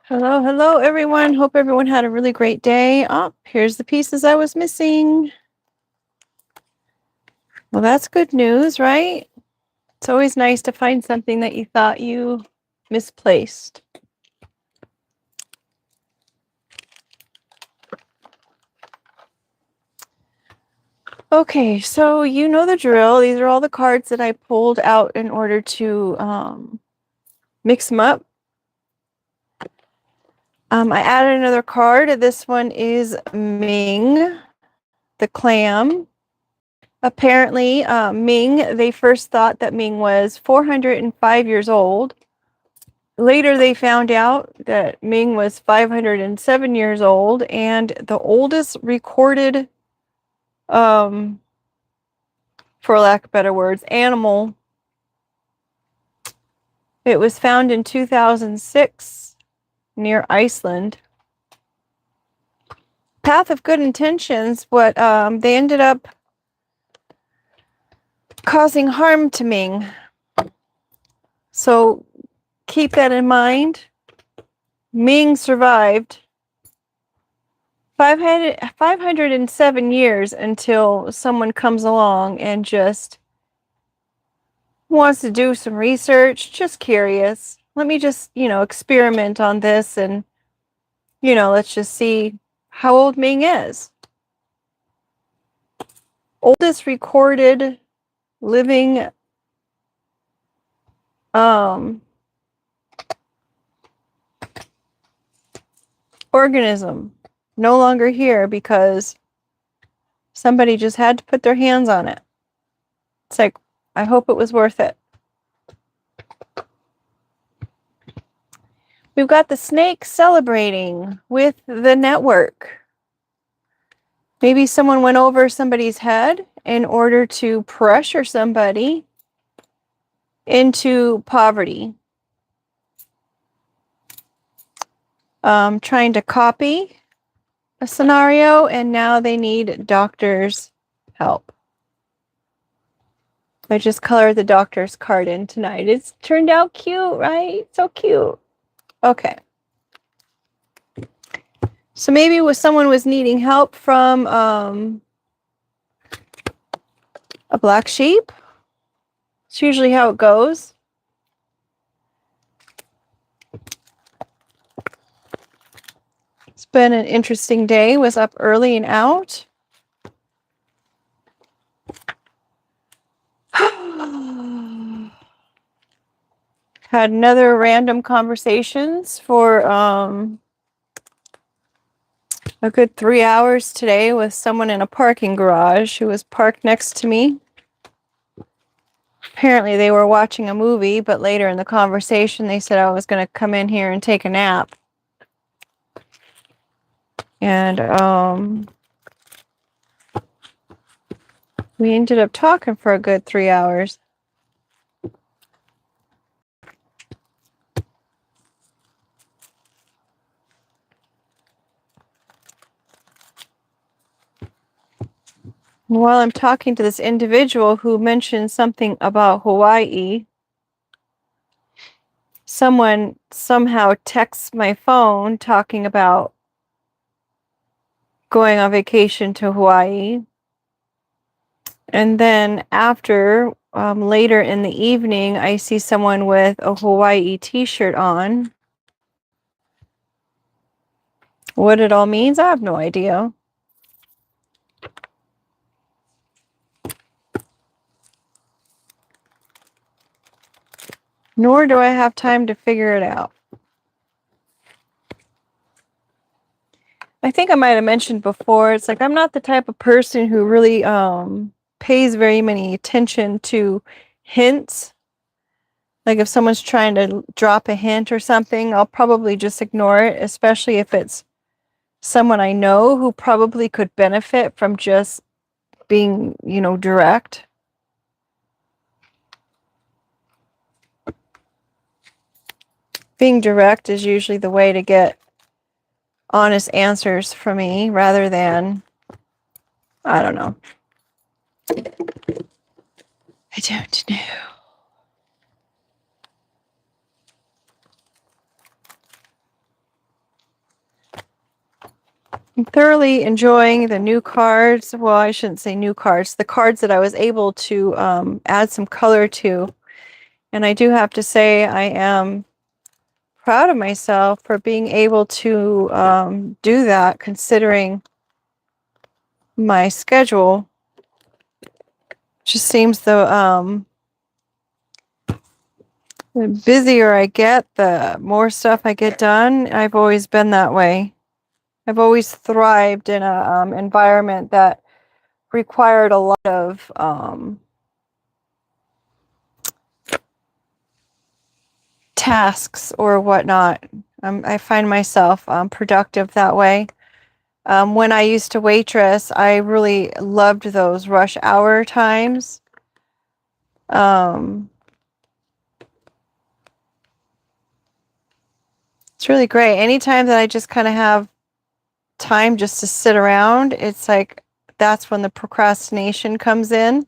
Hello, hello, everyone. Hope everyone had a really great day. Oh, here's the pieces I was missing. Well, that's good news, right? It's always nice to find something that you thought you misplaced. Okay, so you know the drill. These are all the cards that I pulled out in order to mix them up. I added another card. This one is Ming, the clam. Apparently, Ming, they first thought that Ming was 405 years old. Later, they found out that Ming was 507 years old, and the oldest recorded, for lack of better words, animal. It was found in 2006 near Iceland. Path of good intentions, but they ended up causing harm to Ming. So keep that in mind. Ming survived 507 years until someone comes along and just wants to do some research, just curious. Let me just, experiment on this and, let's just see how old Ming is. Oldest recorded living organism. No longer here because somebody just had to put their hands on it. It's like, I hope it was worth it. We've got the snake celebrating with the network. Maybe someone went over somebody's head in order to pressure somebody into poverty. Trying to copy a scenario, and now they need doctor's help. I just colored the doctor's card in tonight. It's turned out cute, right? So cute. Okay. So maybe someone was needing help from a black sheep. It's usually how it goes. It's been an interesting day. Was up early and out. Had another random conversations for a good 3 hours today with someone in a parking garage who was parked next to me. Apparently they were watching a movie, but later in the conversation they said I was going to come in here and take a nap. And we ended up talking for a good 3 hours. While I'm talking to this individual who mentioned something about Hawaii, someone somehow texts my phone talking about going on vacation to Hawaii. And then after, later in the evening, I see someone with a Hawaii t-shirt on. What it all means, I have no idea. Nor do I have time to figure it out. I think I might have mentioned before, it's like I'm not the type of person who really pays very many attention to hints. Like if someone's trying to drop a hint or something, I'll probably just ignore it, especially if it's someone I know who probably could benefit from just being, direct. Being direct is usually the way to get honest answers from me rather than, I don't know. I don't know. I'm thoroughly enjoying the new cards. Well, I shouldn't say new cards. The cards that I was able to add some color to. And I do have to say I am proud of myself for being able to do that, considering my schedule. Just seems the busier I get, the more stuff I get done. I've always been that way. I've always thrived in a environment that required a lot of tasks or whatnot. I find myself productive that way. When I used to waitress, I really loved those rush hour times. It's really great. Anytime that I just kind of have time just to sit around, it's like that's when the procrastination comes in.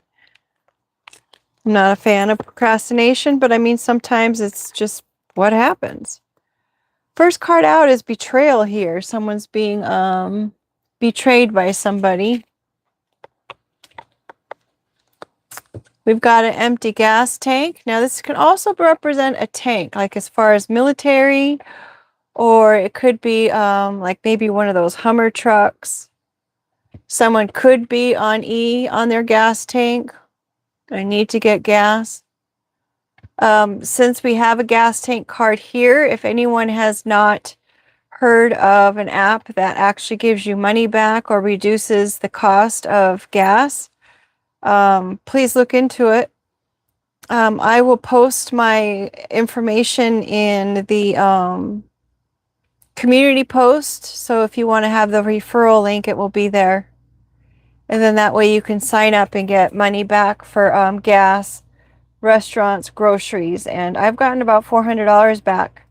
I'm not a fan of procrastination, but I mean, sometimes it's just what happens. First card out is betrayal here. Someone's being betrayed by somebody. We've got an empty gas tank. Now this can also represent a tank, like as far as military, or it could be like maybe one of those Hummer trucks. Someone could be on E on their gas tank. I need to get gas. Since we have a gas tank card here, if anyone has not heard of an app that actually gives you money back or reduces the cost of gas, please look into it. I will post my information in the community post. So if you want to have the referral link, it will be there. And then that way you can sign up and get money back for gas, restaurants, groceries. And I've gotten about $400 back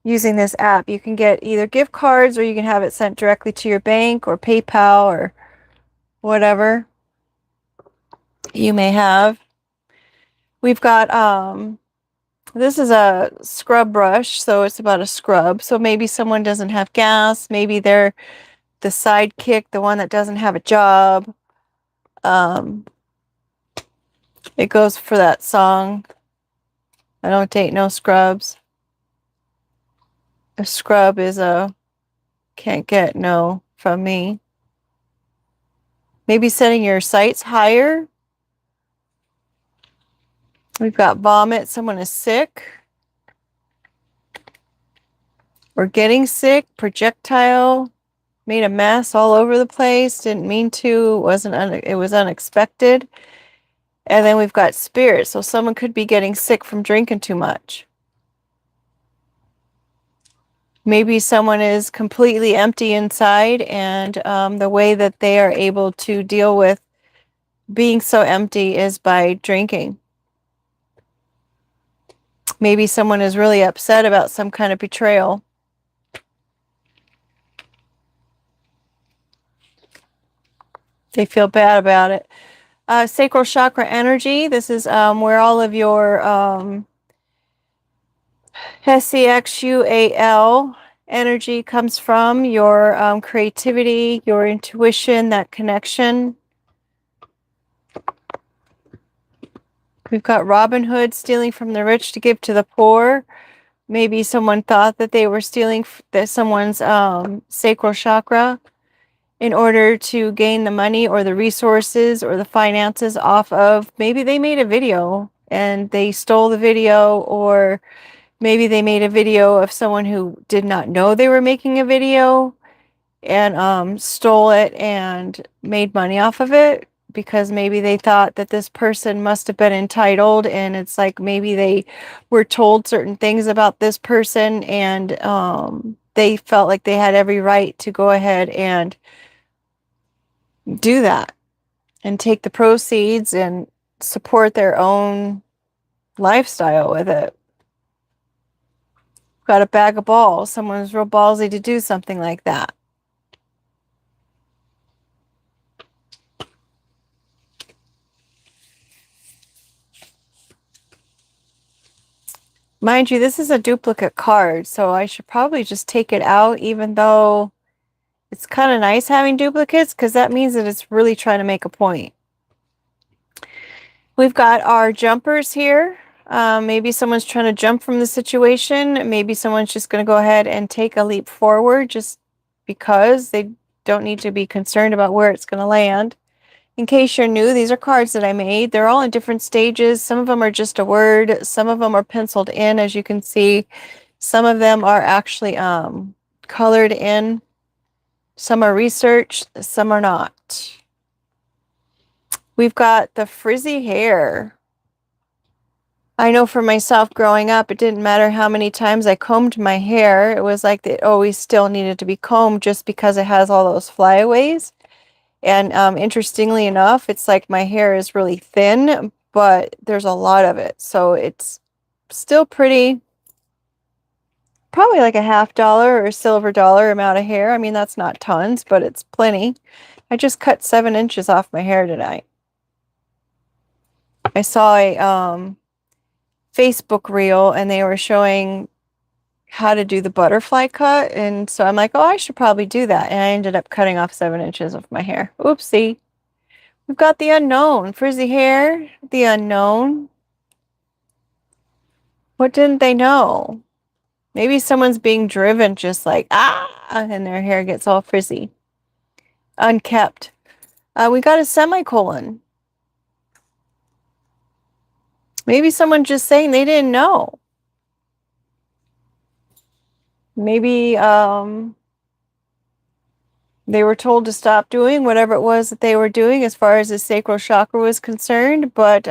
using this app. You can get either gift cards or you can have it sent directly to your bank or PayPal or whatever you may have. We've got this is a scrub brush, so it's about a scrub. So maybe someone doesn't have gas, maybe they're the sidekick, the one that doesn't have a job. It goes for that song, I don't take no scrubs. A scrub is a can't get no from me. Maybe setting your sights higher. We've got vomit, someone is sick. We're getting sick, projectile, made a mess all over the place, didn't mean to, it was unexpected. And then we've got spirit, so someone could be getting sick from drinking too much. Maybe someone is completely empty inside, and the way that they are able to deal with being so empty is by drinking. Maybe someone is really upset about some kind of betrayal. They feel bad about it. Sacral chakra energy. This is where all of your SEXUAL energy comes from. Your creativity, your intuition, that connection. We've got Robin Hood stealing from the rich to give to the poor. Maybe someone thought that they were stealing someone's sacral chakra in order to gain the money or the resources or the finances off of. Maybe they made a video and they stole the video, or maybe they made a video of someone who did not know they were making a video and stole it and made money off of it, because maybe they thought that this person must have been entitled, and it's like maybe they were told certain things about this person, and they felt like they had every right to go ahead and do that and take the proceeds and support their own lifestyle with it. Got a bag of balls. Someone's real ballsy to do something like that. Mind you, this is a duplicate card, so I should probably just take it out, even though It's kind of nice having duplicates because that means that it's really trying to make a point. We've got our jumpers here. Maybe someone's trying to jump from the situation. Maybe someone's just going to go ahead and take a leap forward just because they don't need to be concerned about where it's going to land. In case you're new, these are cards that I made. They're all in different stages. Some of them are just a word. Some of them are penciled in, as you can see. Some of them are actually colored in. Some are researched. Some are not. We've got the frizzy hair. I know for myself growing up, it didn't matter how many times I combed my hair. It was like it always still needed to be combed just because it has all those flyaways. And interestingly enough, it's like my hair is really thin, but there's a lot of it. So it's still pretty, probably like a $50 or silver dollar amount of hair. I mean, that's not tons, but it's plenty. I just cut 7 inches off my hair tonight. I saw a Facebook reel and they were showing how to do the butterfly cut. And so I'm like, oh, I should probably do that. And I ended up cutting off 7 inches of my hair. Oopsie. We've got the unknown. Frizzy hair, the unknown. What didn't they know? Maybe someone's being driven just like, and their hair gets all frizzy. Unkept. We got a semicolon. Maybe someone just saying they didn't know. Maybe they were told to stop doing whatever it was that they were doing as far as the sacral chakra was concerned, but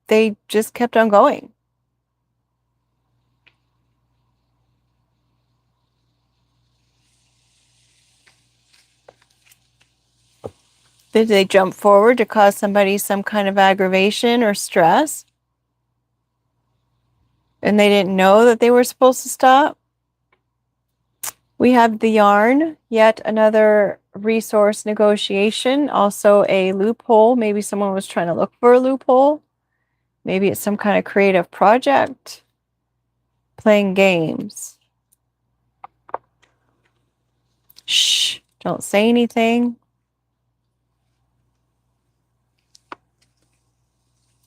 they just kept on going. Did they jump forward to cause somebody some kind of aggravation or stress? And they didn't know that they were supposed to stop? We have the yarn, yet another resource negotiation, also a loophole. Maybe someone was trying to look for a loophole. Maybe it's some kind of creative project. Playing games. Shh, don't say anything.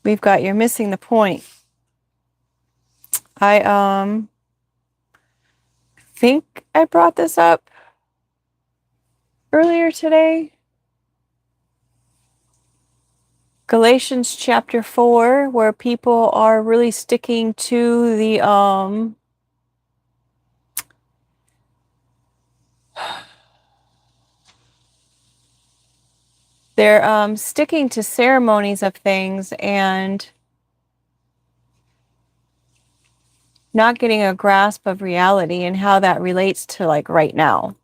We've got you're missing the point. I think I brought this up earlier today. Galatians chapter 4, where people are really sticking to the they're sticking to ceremonies of things and not getting a grasp of reality and how that relates to like right now.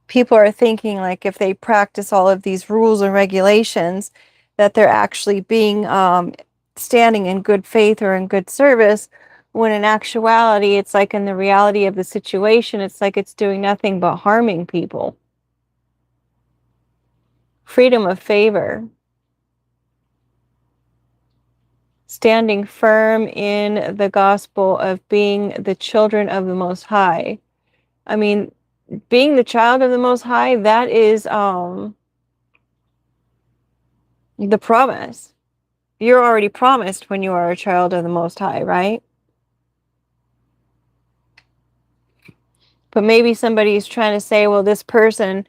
People are thinking like if they practice all of these rules and regulations that they're actually being standing in good faith or in good service, when in actuality it's like in the reality of the situation it's like it's doing nothing but harming people. Freedom of favor. Standing firm in the gospel of being the children of the Most High. I mean, being the child of the Most High, that is the promise. You're already promised when you are a child of the Most High, right? But maybe somebody's trying to say, well, this person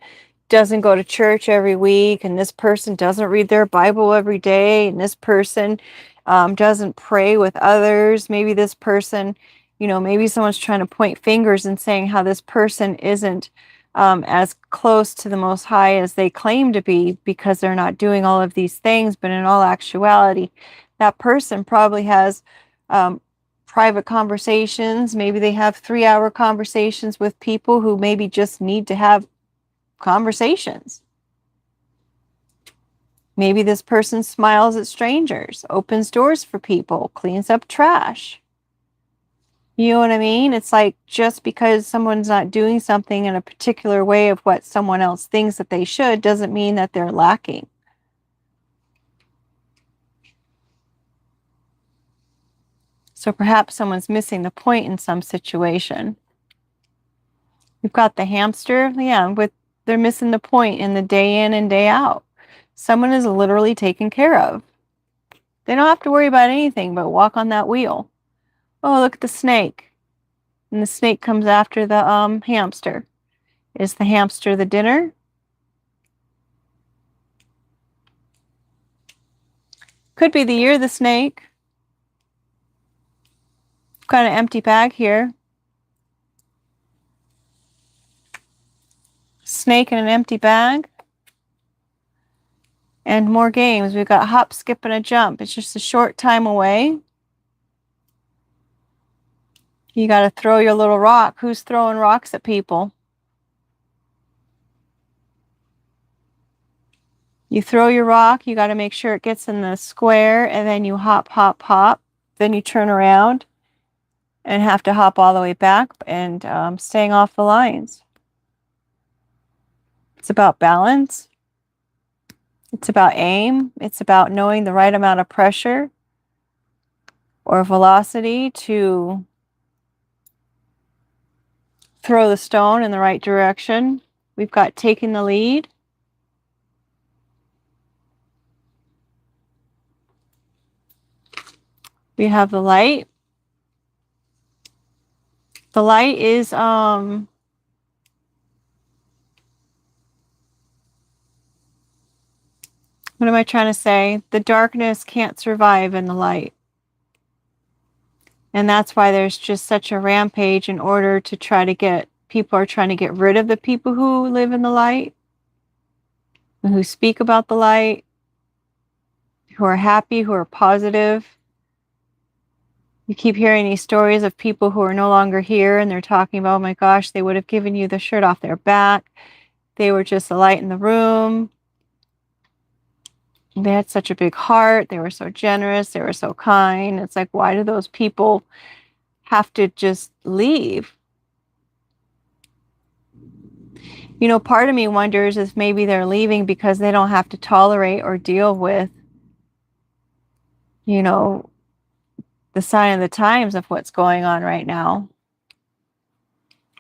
doesn't go to church every week, and this person doesn't read their Bible every day, and this person doesn't pray with others. Maybe this person, maybe someone's trying to point fingers and saying how this person isn't as close to the Most High as they claim to be because they're not doing all of these things. But in all actuality, that person probably has private conversations. Maybe they have 3-hour conversations with people who maybe just need to have conversations. Maybe this person smiles at strangers, opens doors for people, cleans up trash. You know what I mean? It's like just because someone's not doing something in a particular way of what someone else thinks that they should doesn't mean that they're lacking. So perhaps someone's missing the point in some situation. We've got the hamster. Yeah, they're missing the point in the day in and day out. Someone is literally taken care of. They don't have to worry about anything but walk on that wheel. Oh, look at the snake. And the snake comes after the hamster. Is the hamster the dinner? Could be the year of the snake. Got an empty bag here. Snake in an empty bag. And more games. We've got hop, skip, and a jump. It's just a short time away. You got to throw your little rock. Who's throwing rocks at people? You throw your rock. You got to make sure it gets in the square. And then you hop, hop, hop. Then you turn around and have to hop all the way back and staying off the lines. It's about balance. It's about aim. It's about knowing the right amount of pressure or velocity to throw the stone in the right direction. We've got taking the lead. We have the light. The light is what am I trying to say? The darkness can't survive in the light. And that's why there's just such a rampage in order to try to get, people are trying to get rid of the people who live in the light, and who speak about the light, who are happy, who are positive. You keep hearing these stories of people who are no longer here and they're talking about, oh my gosh, they would have given you the shirt off their back. They were just a light in the room. They had such a big heart. They were so generous. They were so kind. It's like, why do those people have to just leave? You know, part of me wonders if maybe they're leaving because they don't have to tolerate or deal with, you know, the sign of the times of what's going on right now.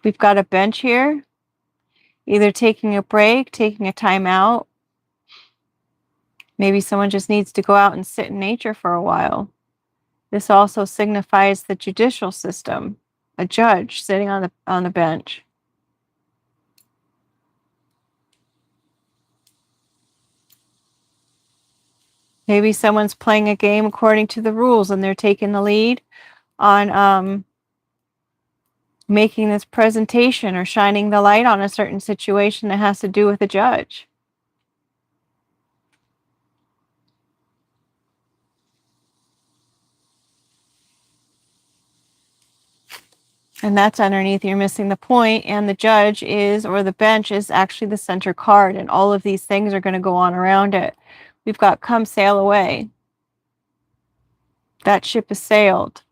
We've got a bench here, either taking a break, taking a time out. Maybe someone just needs to go out and sit in nature for a while. This also signifies the judicial system, a judge sitting on the bench. Maybe someone's playing a game according to the rules and they're taking the lead on making this presentation or shining the light on a certain situation that has to do with a judge. And that's underneath, you're missing the point, and the judge is, or the bench is actually the center card, and all of these things are going to go on around it. We've got come sail away. That ship has sailed.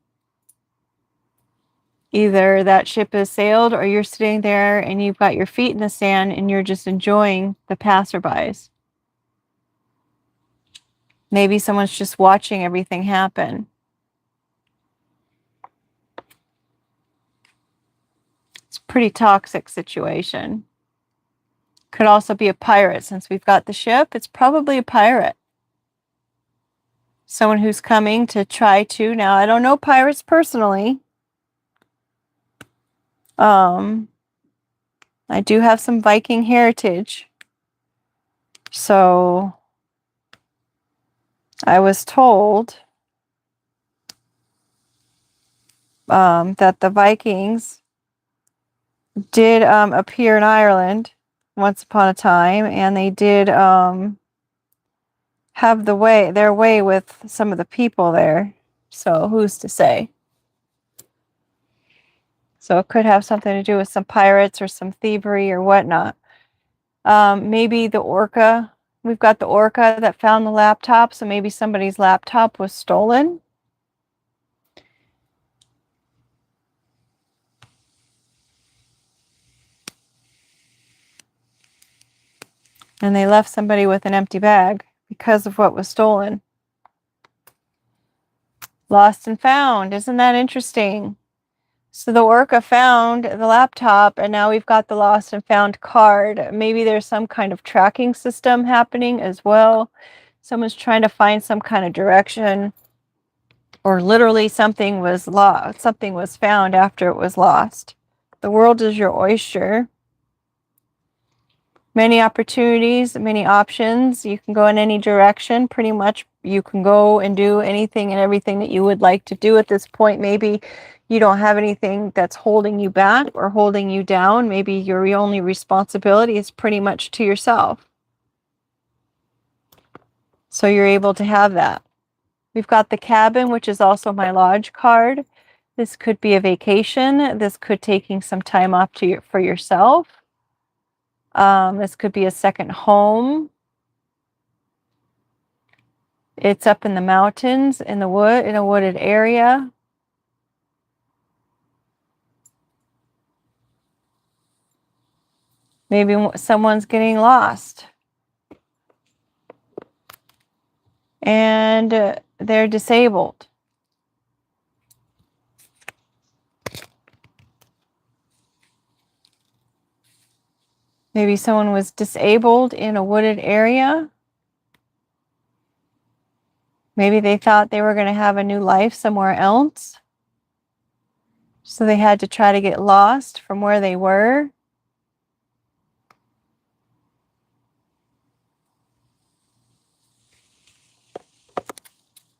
Either that ship has sailed or you're sitting there and you've got your feet in the sand and you're just enjoying the passerbys. Maybe someone's just watching everything happen. It's a pretty toxic situation. Could also be a pirate. Since we've got the ship, it's probably a pirate. Someone who's coming to try to, now I don't know pirates personally. I do have some Viking heritage. So I was told that the Vikings did appear in Ireland once upon a time, and they did have their way with some of the people there. So who's to say? So it could have something to do with some pirates or some thievery or whatnot. Maybe the orca. We've got the orca that found the laptop, so maybe somebody's laptop was stolen. And they left somebody with an empty bag because of what was stolen. Lost and found. Isn't that interesting? So the Orca found the laptop, and now we've got the lost and found card. Maybe there's some kind of tracking system happening as well. Someone's trying to find some kind of direction, or literally something was lost. Something was found after it was lost. The world is your oyster. Many opportunities, many options. You can go in any direction. Pretty much you can go and do anything and everything that you would like to do at this point. Maybe you don't have anything that's holding you back or holding you down. Maybe your only responsibility is pretty much to yourself. So you're able to have that. We've got the cabin, which is also my lodge card. This could be a vacation. This could taking some time off for yourself. This could be a second home. It's up in the mountains, in the wood, in a wooded area. Maybe someone's getting lost. And they're disabled. Maybe someone was disabled in a wooded area. Maybe they thought they were going to have a new life somewhere else. So they had to try to get lost from where they were.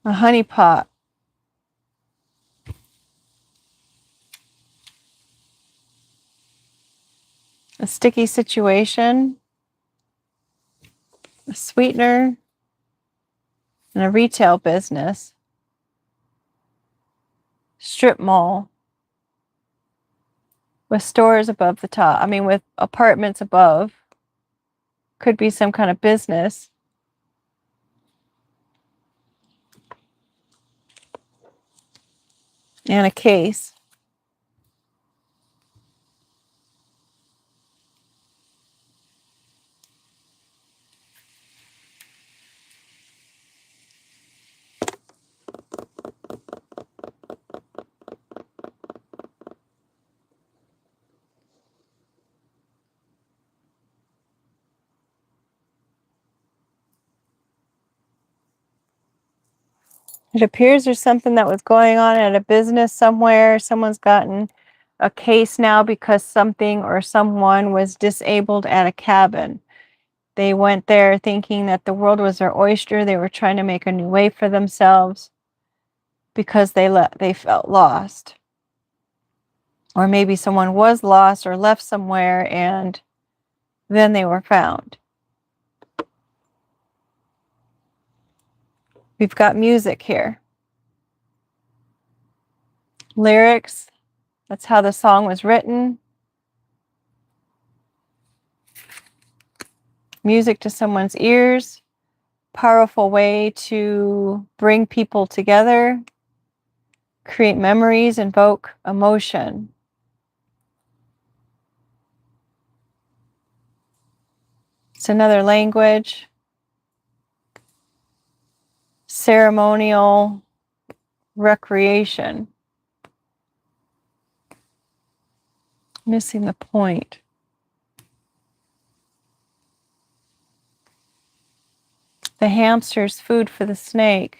A honeypot. A sticky situation. A sweetener. And a retail business. Strip mall. With stores above the top. I mean, with apartments above. Could be some kind of business. And a case. It appears there's something that was going on at a business somewhere. Someone's gotten a case now because something or someone was disabled at a cabin. They went there thinking that the world was their oyster. They were trying to make a new way for themselves because they felt lost. Or maybe someone was lost or left somewhere and then they were found. We've got music here. Lyrics. That's how the song was written. Music to someone's ears. Powerful way to bring people together. Create memories, invoke emotion. It's another language. Ceremonial recreation. Missing the point. The hamster's food for the snake.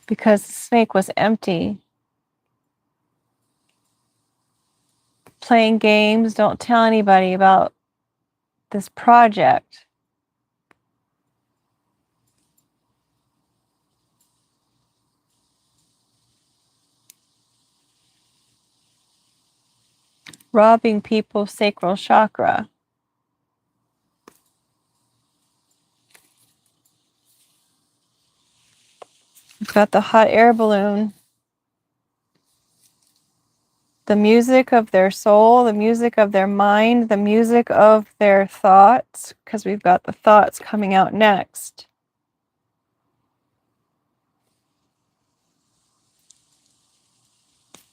Because the snake was empty. Playing games. Don't tell anybody about this project. Robbing people's sacral chakra. We've got the hot air balloon. The music of their soul, the music of their mind, the music of their thoughts, because we've got the thoughts coming out next.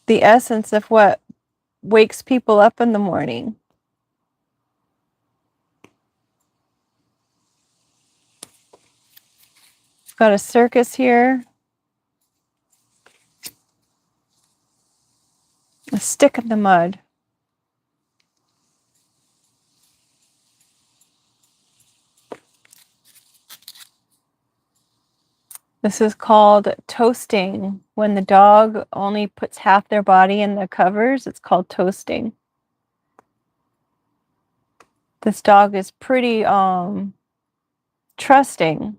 The essence of what wakes people up in the morning. We've got a circus here. A stick in the mud. This is called toasting. When the dog only puts half their body in the covers, it's called toasting. This dog is pretty trusting.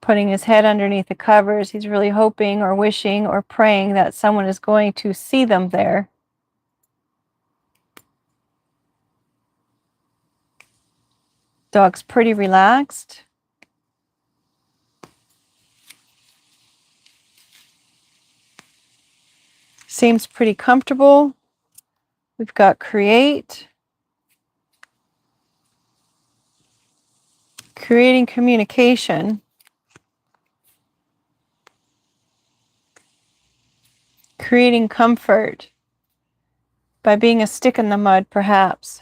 Putting his head underneath the covers, he's really hoping or wishing or praying that someone is going to see them there. Dog's pretty relaxed. Seems pretty comfortable. We've got create. Creating communication. Creating comfort by being a stick in the mud, perhaps.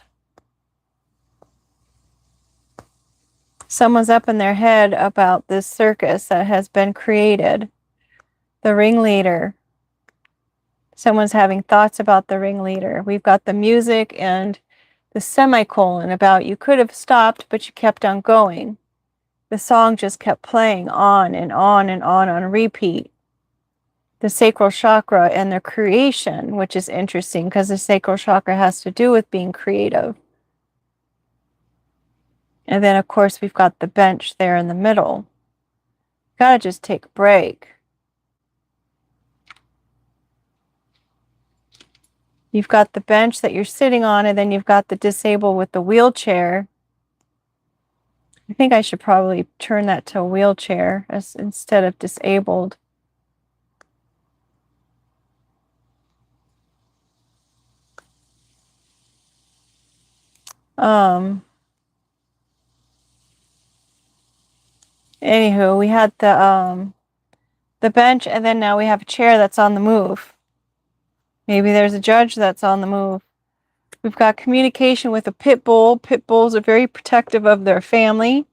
Someone's up in their head about this circus that has been created. The ringleader. Someone's having thoughts about the ringleader. We've got the music and the semicolon about you could have stopped, but you kept on going. The song just kept playing on and on and on repeat. The sacral chakra and the creation, which is interesting because the sacral chakra has to do with being creative. And then, of course, we've got the bench there in the middle. Gotta just take a break. You've got the bench that you're sitting on, and then you've got the disabled with the wheelchair. I think I should probably turn that to a wheelchair instead of disabled. Anywho, we had the bench, and then now we have a chair that's on the move. Maybe there's a judge that's on the move. We've got communication with a pit bull. Pit bulls are very protective of their family.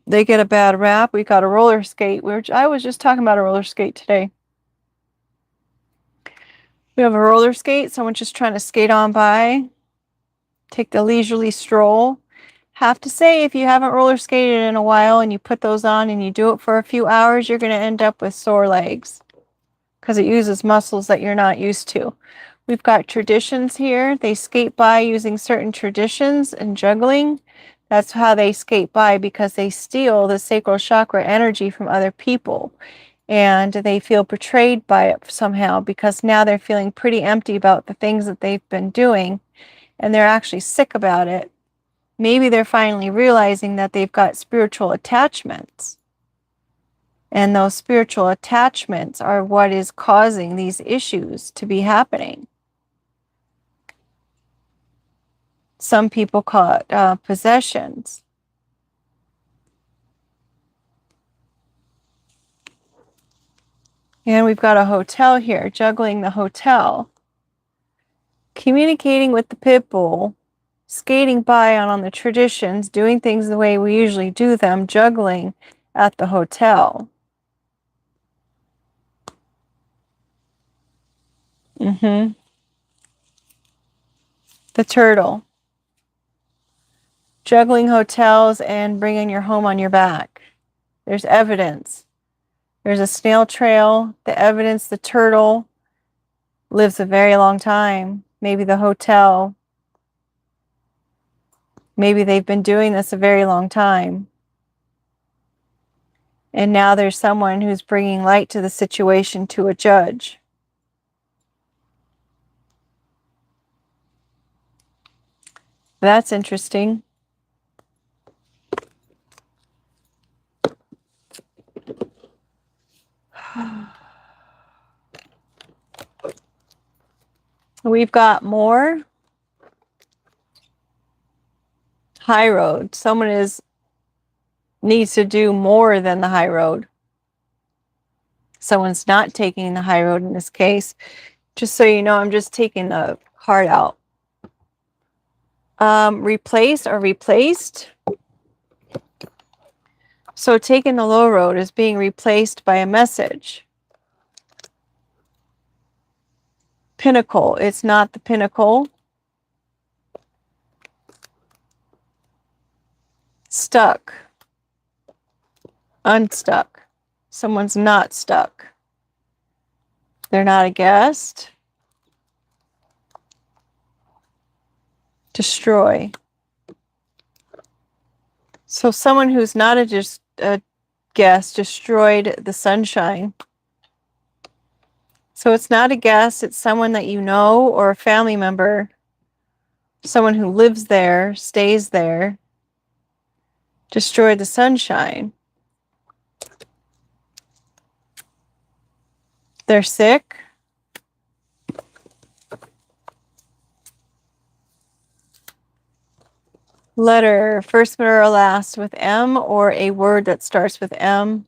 They get a bad rap. We got a roller skate. I was just talking about a roller skate today. We have a roller skate. Someone just trying to skate on by. Take the leisurely stroll. Have to say, if you haven't roller skated in a while and you put those on and you do it for a few hours, you're going to end up with sore legs because it uses muscles that you're not used to. We've got traditions here. They skate by using certain traditions and juggling. That's how they skate by, because they steal the sacral chakra energy from other people. And they feel betrayed by it somehow, because now they're feeling pretty empty about the things that they've been doing. And they're actually sick about it. Maybe they're finally realizing that they've got spiritual attachments. And those spiritual attachments are what is causing these issues to be happening. Some people call it possessions. And we've got a hotel here, juggling the hotel. Communicating with the pit bull, skating by on the traditions, doing things the way we usually do them, juggling at the hotel. The turtle. Juggling hotels and bringing your home on your back. There's evidence. There's a snail trail. The evidence, the turtle lives a very long time. Maybe the hotel. Maybe they've been doing this a very long time. And now there's someone who's bringing light to the situation to a judge. That's interesting. We've got more. High road. Someone needs to do more than the high road. Someone's not taking the high road in this case. Just so you know, I'm just taking the card out. Replace or replaced. So taking the low road is being replaced by a message. pinnacle. It's not the pinnacle. Stuck. Unstuck. Someone's not stuck. They're not a guest. Destroy. So someone who's not a guest destroyed the sunshine. So it's not a guest, it's someone that you know or a family member. Someone who lives there, stays there. Destroyed the sunshine. They're sick. Letter, first, middle, or last with M, or a word that starts with M.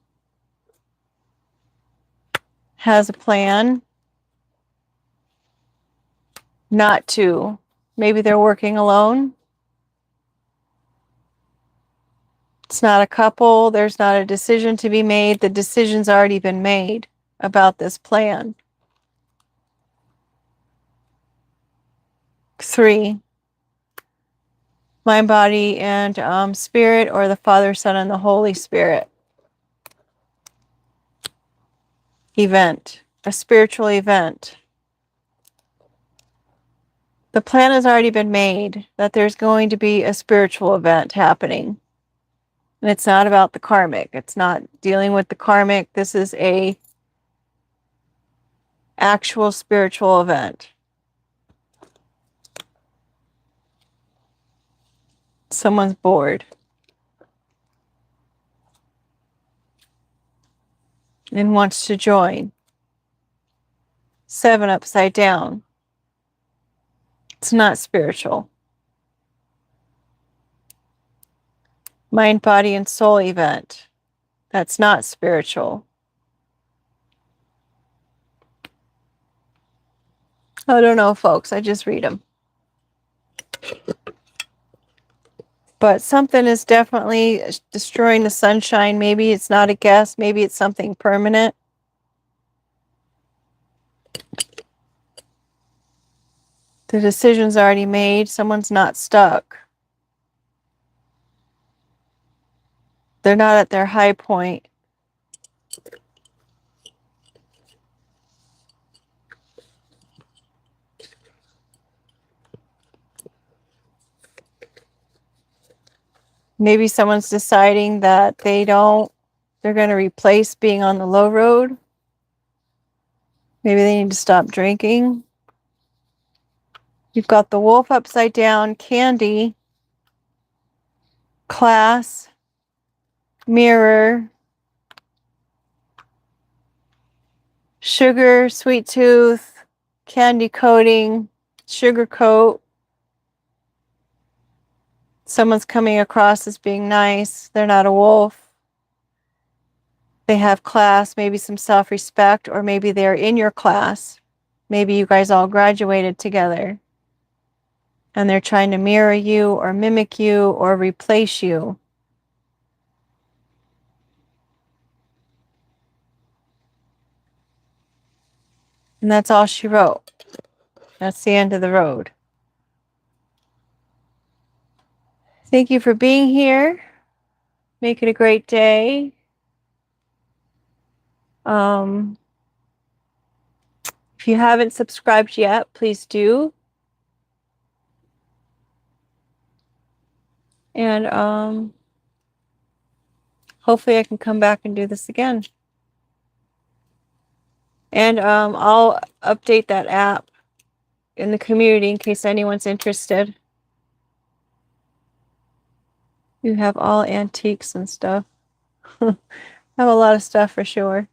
Has a plan. Not to. Maybe they're working alone. It's not a couple. There's not a decision to be made. The decision's already been made about this plan. 3. Mind, body, and spirit, or the Father, Son, and the Holy Spirit. Event. A spiritual event. The plan has already been made that there's going to be a spiritual event happening. And it's not about the karmic. It's not dealing with the karmic. This is a actual spiritual event. Someone's bored and wants to join. 7 upside down. It's not spiritual. Mind, body, and soul event. That's not spiritual. I don't know, folks. I just read them. But something is definitely destroying the sunshine. Maybe it's not a guess. Maybe it's something permanent. The decision's already made. Someone's not stuck. They're not at their high point. Maybe someone's deciding that they're going to replace being on the low road. Maybe they need to stop drinking. You've got the wolf upside down, candy, class, mirror, sugar, sweet tooth, candy coating, sugar coat. Someone's coming across as being nice. They're not a wolf. They have class, maybe some self-respect, or maybe they're in your class. Maybe you guys all graduated together. And they're trying to mirror you or mimic you or replace you. And that's all she wrote. That's the end of the road. Thank you for being here. Make it a great day. If you haven't subscribed yet, please do. And hopefully I can come back and do this again. And I'll update that app in the community in case anyone's interested. You have all antiques and stuff. I have a lot of stuff for sure.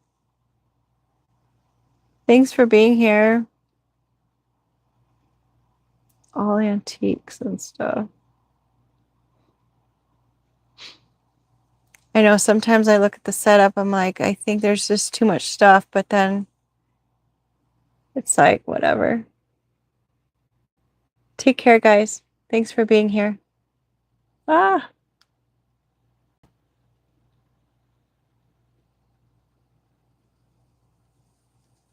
Thanks for being here. All antiques and stuff. I know sometimes I look at the setup, I'm like, I think there's just too much stuff, but then it's like, whatever. Take care, guys. Thanks for being here. Ah.